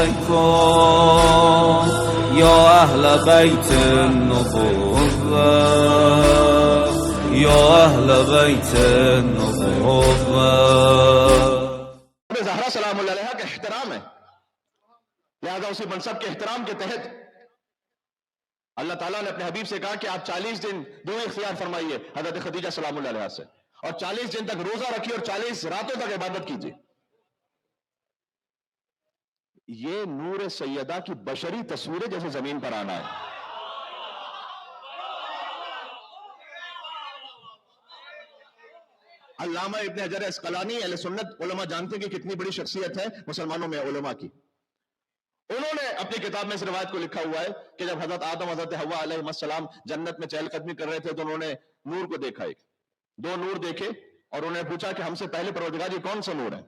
عليكم يا أهل بيت النبوة يا أهل بيت النبوة. زہرا سلام اللہ علیہا کا احترام ہے، لہذا اسی منصب کے احترام کے تحت اللہ تعالیٰ نے اپنے حبیب سے کہا کہ آپ 40 دن دوری اختیار فرمائیے حضرت خدیجہ سلام اللہ علیہا سے، اور 40 دن تک روزہ رکھیے اور 40 راتوں تک عبادت کیجیے. یہ نور سیدہ کی بشری تصویریں جیسے زمین پر آنا ہے. علامہ ابن حجر عسقلانی اہل سنت علماء جانتے ہیں کہ کتنی بڑی شخصیت ہے مسلمانوں میں علماء کی. انہوں نے اپنی کتاب میں اس روایت کو لکھا ہوا ہے کہ جب حضرت آدم حضرت حوا علیہ السلام جنت میں چہل قدمی کر رہے تھے تو انہوں نے نور کو دیکھا، ایک دو نور دیکھے، اور انہوں نے پوچھا کہ ہم سے پہلے پروردگار یہ کون سا نور ہے؟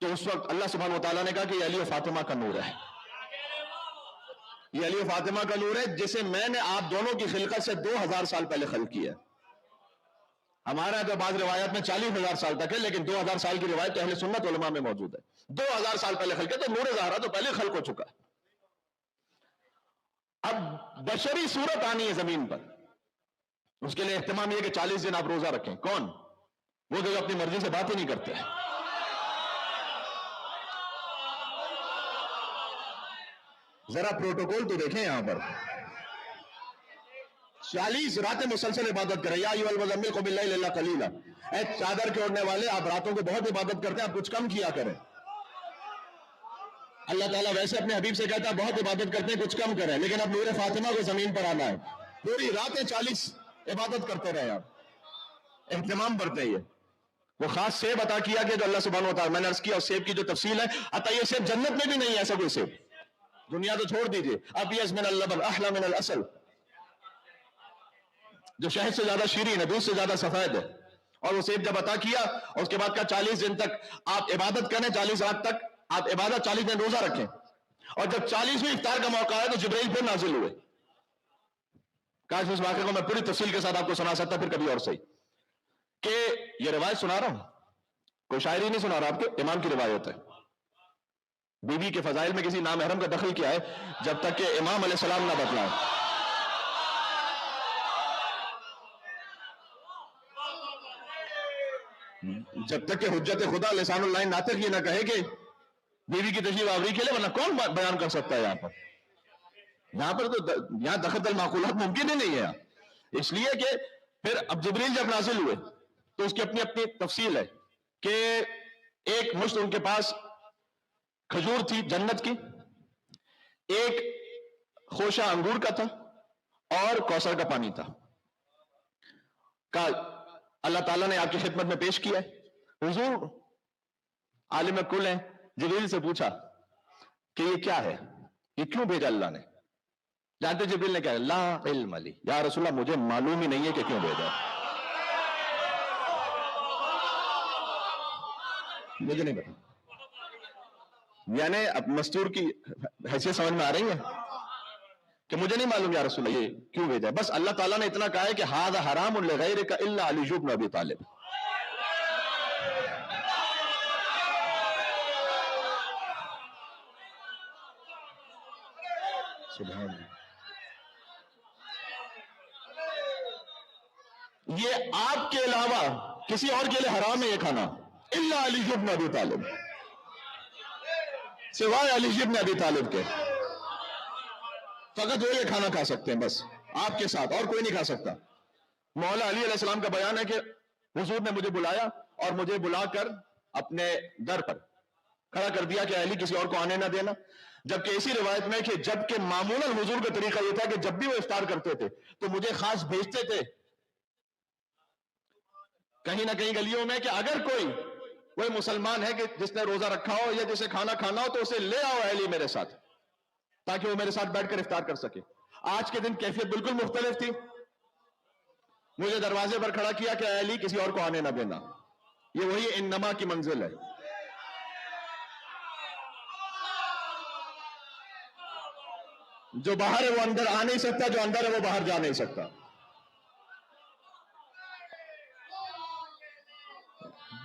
تو اس وقت اللہ سبحانہ وتعالیٰ نے کہا کہ یہ علی و فاطمہ کا نور ہے، یہ علی و فاطمہ کا نور ہے جسے میں نے آپ دونوں کی خلقت سے 2000 سال پہلے خلق کیا ہے. ہمارا تو بعض روایات میں 40,000 سال تک ہے، لیکن 2000 سال کی روایت اہل سنت علماء میں موجود ہے. 2000 سال پہلے خلق ہے، تو نور زہرا تو پہلے خلق ہو چکا ہے. اب بشری صورت آنی ہے زمین پر، اس کے لیے اہتمام یہ کہ 40 دن آپ روزہ رکھیں. کون؟ وہ جو اپنی مرضی سے بات ہی نہیں کرتے ہیں. ذرا پروٹوکول تو دیکھیں یہاں پر. 40 راتیں مسلسل عبادت کریں. یا ایھا المزمل قم اللیل الا قلیلا، اے چادر کے اوڑھنے والے آپ راتوں کو بہت عبادت کرتے ہیں، آپ کچھ کم کیا کریں. اللہ تعالیٰ ویسے اپنے حبیب سے کہتا ہے بہت عبادت کرتے ہیں، کچھ کم کریں، لیکن اب نور فاطمہ کو زمین پر آنا ہے. پوری راتیں 40 عبادت کرتے رہے آپ، اہتمام برتے ہیں. وہ خاص سیب عطا کیا کہ جو اللہ سبحانہ وتعالیٰ، میں نے عرض کیا اور سیب کی جو تفصیل ہے، عطا یہ سیب جنت میں بھی نہیں ہے ایسا کوئی سیب، دنیا تو چھوڑ دیجئے. ابیض من اللبن احلی من الاصل، جو شہد سے زیادہ شیرین ہے، دودھ سے زیادہ سفید ہے. اور وہ سیب جب عطا کیا اور اس کے بعد کا 40 دن تک آپ عبادت کریں، 40 رات تک آپ عبادت، 40 دن روزہ رکھیں. اور جب 40ویں افطار کا موقع ہے تو جبرائیل پھر نازل ہوئے. کاش اس واقعے کو میں پوری تفصیل کے ساتھ آپ کو سنا سکتا، پھر کبھی اور صحیح. کہ یہ روایت سنا رہا ہوں، کوئی شاعری نہیں سنا رہا آپ کو، امام کی روایت ہے. بیوی کے فضائل میں کسی نامحرم کا دخل کیا ہے جب تک کہ امام علیہ السلام نہ بتلائیں. جب تک کہ حجت خدا لسان اللہ ناطق یہ نہ کہے کہ بیوی کی تشریف آوری کے لیے، ورنہ کون بیان کر سکتا ہے یہاں پر. یہاں پر تو یہاں دخل المعقولات ممکن ہی نہیں ہے. اس لیے کہ پھر اب جبریل جب نازل ہوئے تو اس کی اپنی اپنی تفصیل ہے کہ ایک مشت ان کے پاس کھجور تھی جنت کی، ایک خوشہ انگور کا تھا، اور کوثر کا پانی تھا. اللہ تعالیٰ نے آپ کی خدمت میں پیش کیا ہے. حضور عالم کل ہیں، جبریل سے پوچھا کہ یہ کیا ہے، یہ کیوں بھیجا اللہ نے؟ جانتے جبریل نے کہا لا علم لی یا رسول اللہ، مجھے معلوم ہی نہیں ہے کہ کیوں بھیجا، مجھے نہیں پتا. یعنی اب مستور کی حیثیت سمجھ میں آ رہی ہے کہ مجھے نہیں معلوم یا رسول اللہ یہ کیوں بھیجا. بس اللہ تعالیٰ نے اتنا کہا ہے کہ ھذا حرام لغیرک الا علی بن ابی طالب. سبحان اللہ. یہ آپ کے علاوہ کسی اور کے لیے حرام ہے یہ کھانا، الا علی بن ابی طالب، سوائے علی بن ابی طالب کے. فقط وہ یہ کھانا کھا سکتے ہیں، بس آپ کے ساتھ اور کوئی نہیں کھا سکتا. مولا علی علیہ السلام کا بیان ہے کہ حضور نے مجھے بلایا اور مجھے بلا کر اپنے در پر کھڑا کر دیا کہ علی کسی اور کو آنے نہ دینا. جبکہ اسی روایت میں کہ جبکہ معمولاً حضور کا طریقہ یہ تھا کہ جب بھی وہ افطار کرتے تھے تو مجھے خاص بھیجتے تھے کہیں نہ کہیں گلیوں میں کہ اگر کوئی مسلمان ہے کہ جس نے روزہ رکھا ہو یا جسے کھانا کھانا ہو تو اسے لے آؤ علی میرے ساتھ، تاکہ وہ میرے ساتھ بیٹھ کر افطار کر سکے. آج کے دن کیفیت بالکل مختلف تھی. مجھے دروازے پر کھڑا کیا کہ علی کسی اور کو آنے نہ دینا. یہ وہی انما کی منزل ہے. جو باہر ہے وہ اندر آ نہیں سکتا، جو اندر ہے وہ باہر جا نہیں سکتا.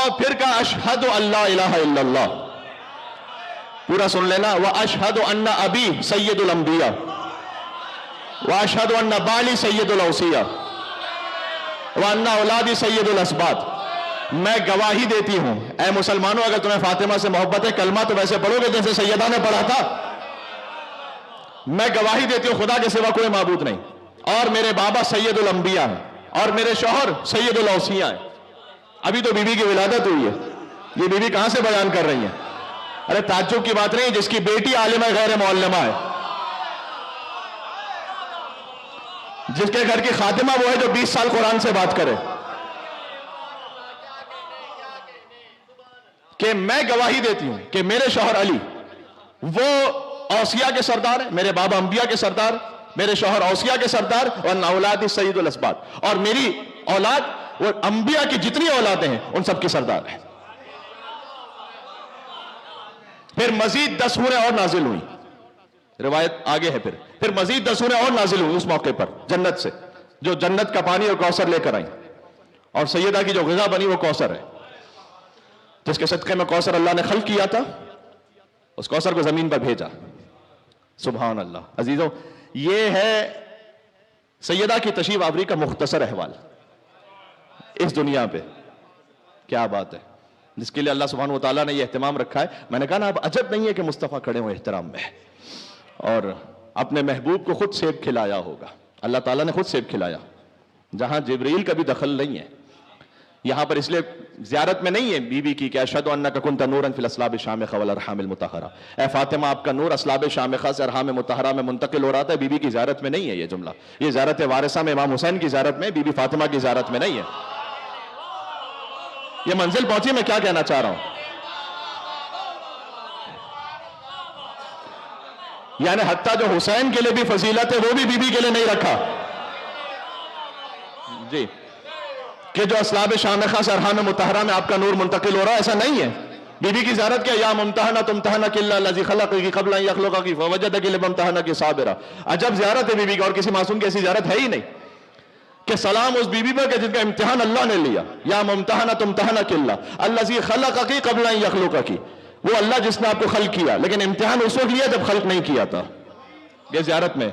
اور پھر کہا اشہد اللہ الہ الا اللہ. پورا سن لینا. واشہد ان ابی سید الانبیاء واشہد ان بالی سید الاوصیاء وان اولادی سید الاسباط. میں گواہی دیتی ہوں اے مسلمانوں، اگر تمہیں فاطمہ سے محبت ہے کلمہ تو ویسے پڑھو گے جیسے سیدہ نے پڑھا تھا. میں گواہی دیتی ہوں خدا کے سوا کوئی معبود نہیں، اور میرے بابا سید الانبیاء ہیں، اور میرے شوہر سید الاوصیاء ہیں. ابھی تو بی بی کی ولادت ہوئی ہے، یہ بی بی کہاں سے بیان کر رہی ہیں؟ ارے تعجب کی بات نہیں، جس کی بیٹی عالمہ غیر معلمہ ہے، جس کے گھر کی خادمہ وہ ہے جو 20 سال قرآن سے بات کرے، کہ میں گواہی دیتی ہوں کہ میرے شوہر علی وہ اوصیاء کے سردار ہیں، میرے بابا انبیاء کے سردار، میرے شوہر اوصیاء کے سردار، اور اولاد سید الاسباط، اور میری اولاد وہ انبیاء کی جتنی اولادیں ہیں ان سب کی سردار ہیں. پھر مزید 10 سوریں اور نازل ہوئی. روایت آگے ہے. پھر مزید 10 سوریں اور نازل ہوئی اس موقع پر جنت سے، جو جنت کا پانی اور کوثر لے کر آئیں، اور سیدہ کی جو غذا بنی وہ کوثر ہے، جس کے صدقے میں کوثر اللہ نے خلق کیا تھا، اس کوثر کو زمین پر بھیجا. سبحان اللہ. عزیزوں، یہ ہے سیدہ کی تشریف آوری کا مختصر احوال اس دنیا پہ. کیا بات ہے، جس کے لیے اللہ سبحانہ وتعالیٰ نے یہ اہتمام رکھا ہے. میں نے کہا نا، اب عجب نہیں ہے کہ مصطفیٰ کھڑے ہوئے احترام میں، اور اپنے محبوب کو خود سیب کھلایا ہوگا. اللہ تعالیٰ نے خود سیب کھلایا، جہاں جبرائیل کا بھی دخل نہیں ہے. یہاں پر اس لیے زیارت میں نہیں ہے بی بی کی کہ اشہد انک کنت نورا فی الاسلاب الشامخہ والارحام المطہرہ، اے فاطمہ آپ کا نور اسلاب شامخہ سے ارحام مطہرہ میں منتقل ہو رہا تھا. بی بی کی زیارت میں نہیں ہے یہ جملہ. یہ زیارت وارثہ میں امام حسین کی زیارت میں، بی بی فاطمہ کی زیارت میں نہیں ہے. یہ منزل پہنچی. میں کیا کہنا چاہ رہا ہوں، یعنی حتیٰ جو حسین کے لیے بھی فضیلت ہے وہ بھی بی بی کے لیے نہیں رکھا جی، کہ جو اسلاب شامخہ سے ارحام مطہرہ میں آپ کا نور منتقل ہو رہا ہے. ایسا نہیں ہے. بی بی کی زیارت کیا؟ یا ممتحنہ تمتحنک الا الذی خلقک قبل ان یخلقک فوجدک لممتحنک صابرا. عجب زیارت ہے بی بی کی، اور کسی معصوم کی ایسی زیارت ہے ہی نہیں. کہ سلام اس بی بی پر کہ جن کا امتحان اللہ نے لیا. یا ممتحنہ تمتحنک الا الذی خلقک قبل ان یخلقک، وہ اللہ جس نے آپ کو خلق کیا، لیکن امتحان اس وقت لیا جب خلق نہیں کیا تھا. یہ زیارت میں